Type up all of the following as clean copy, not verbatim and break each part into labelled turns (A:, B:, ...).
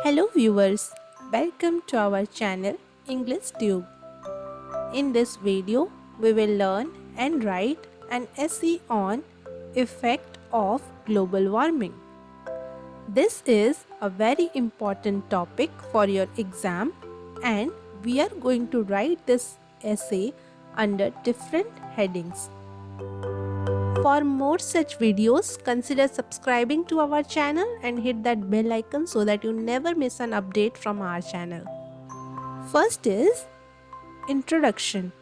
A: Hello viewers, welcome to our channel English Tube. In this video, we will learn and write an essay on effect of global warming. This is a very important topic for your exam and we are going to write this essay under different headings. For more such videos, consider subscribing to our channel and hit that bell icon so that you never miss an update from our channel. First is introduction.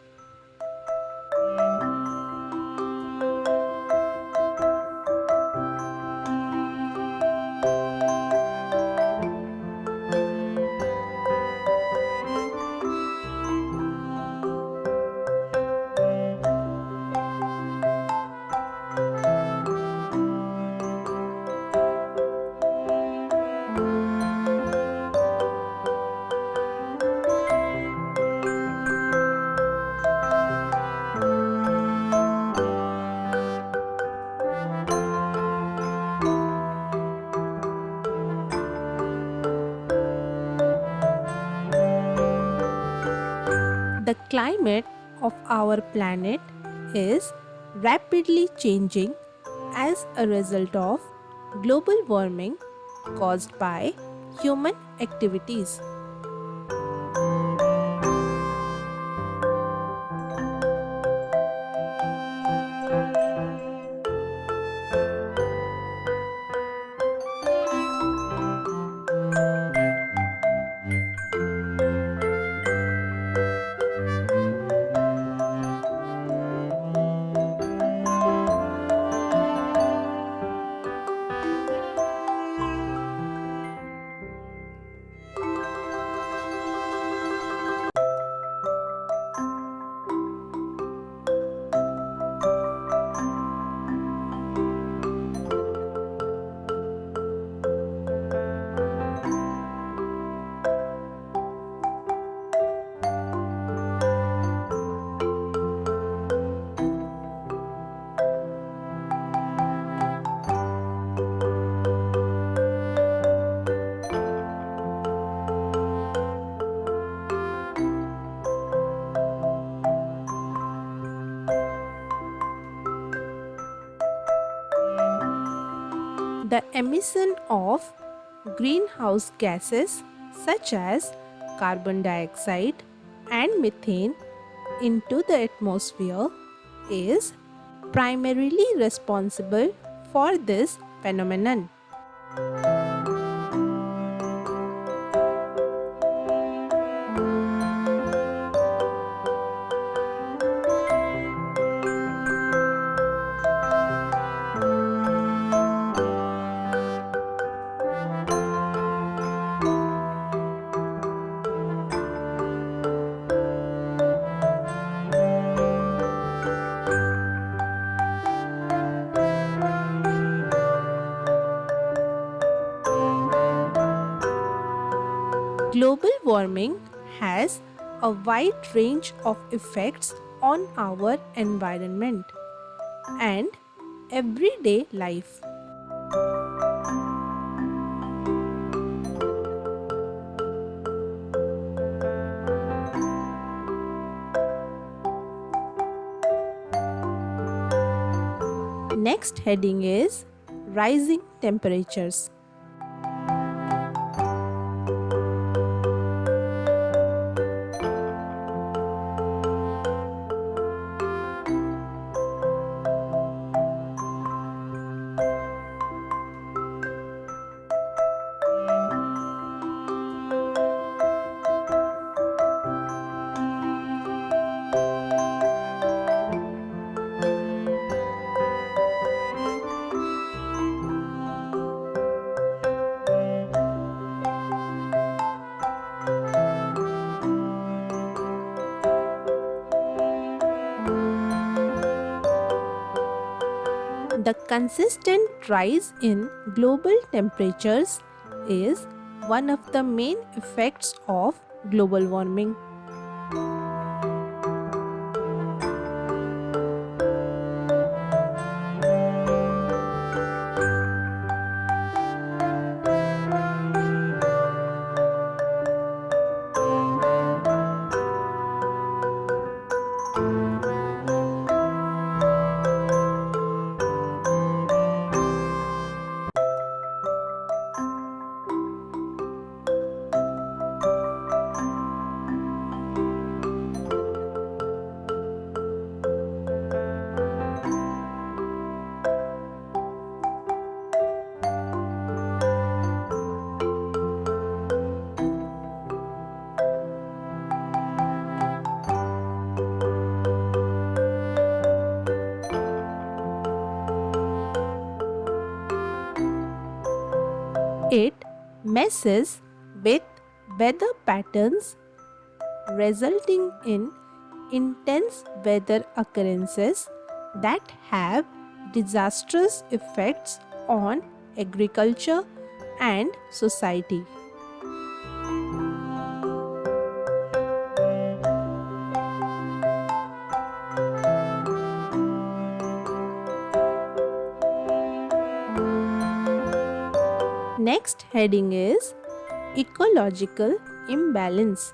A: The climate of our planet is rapidly changing as a result of global warming caused by human activities. The emission of greenhouse gases such as carbon dioxide and methane into the atmosphere is primarily responsible for this phenomenon. Global warming has a wide range of effects on our environment and everyday life. Next heading is rising temperatures. The consistent rise in global temperatures is one of the main effects of global warming. messes with weather patterns, resulting in intense weather occurrences that have disastrous effects on agriculture and society. Next heading is ecological imbalance.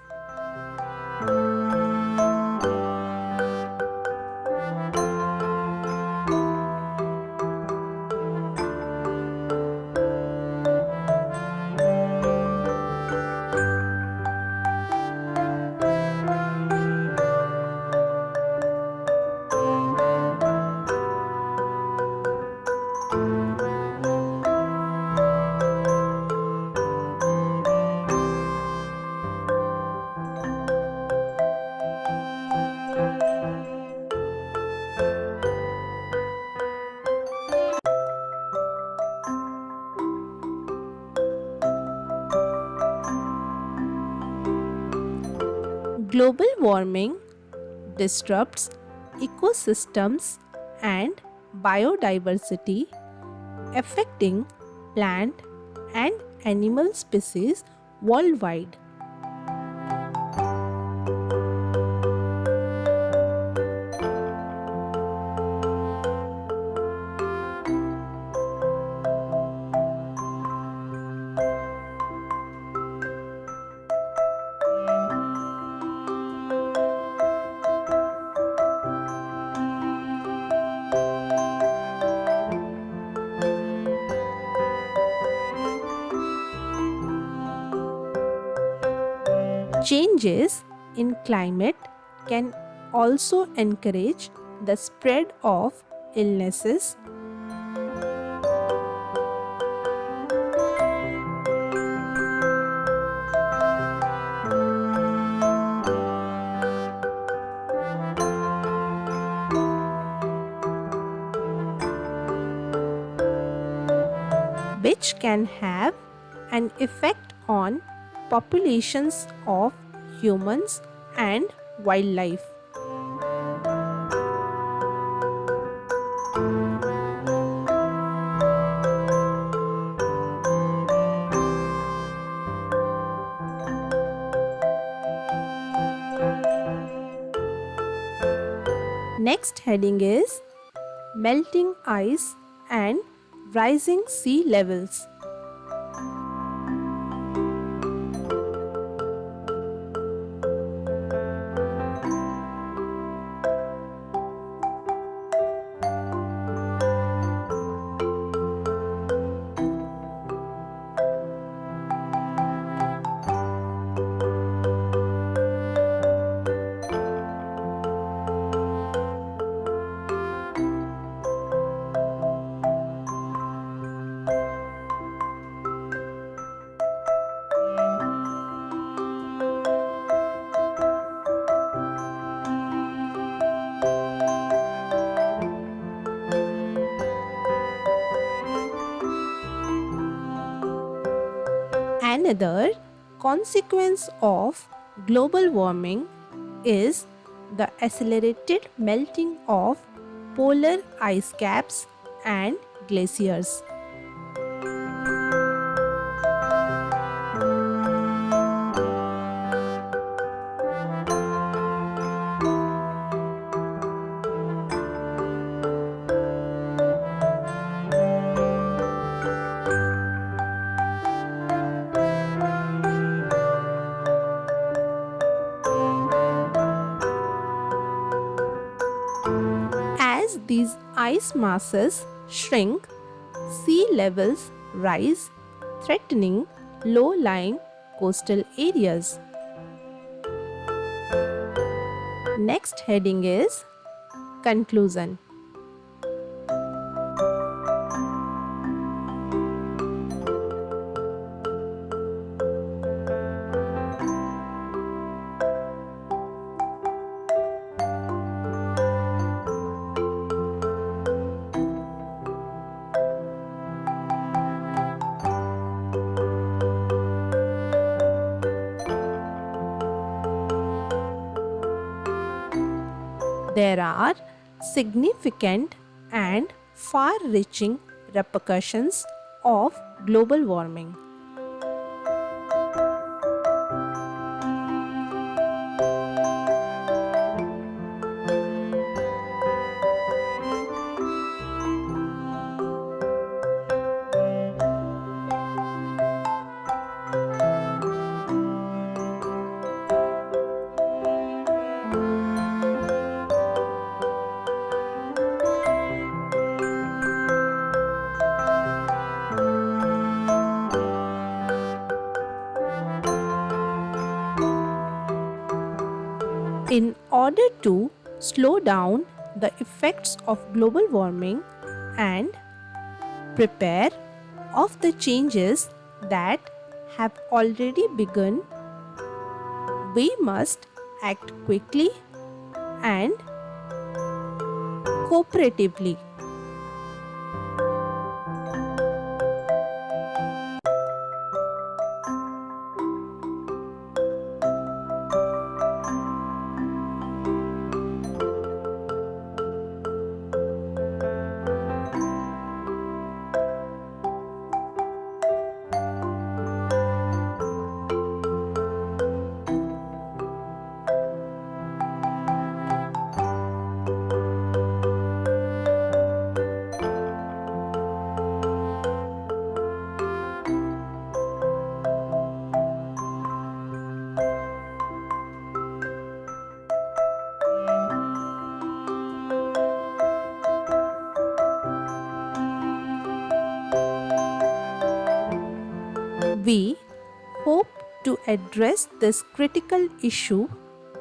A: Global warming disrupts ecosystems and biodiversity, affecting plant and animal species worldwide. Changes in climate can also encourage the spread of illnesses, which can have an effect on populations of humans and wildlife. Next heading is melting ice and rising sea levels. Another consequence of global warming is the accelerated melting of polar ice caps and glaciers. As these ice masses shrink, sea levels rise, threatening low-lying coastal areas. Next heading is Conclusion. There are significant and far-reaching repercussions of global warming. In order to slow down the effects of global warming and prepare of the changes that have already begun, we must act quickly and cooperatively. We hope to address this critical issue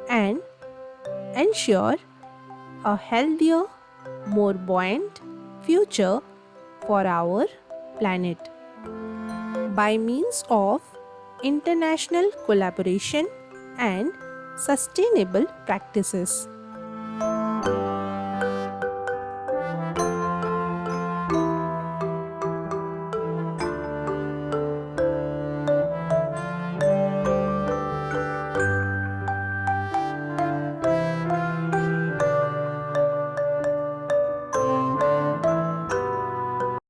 A: and ensure a healthier, more buoyant future for our planet by means of international collaboration and sustainable practices.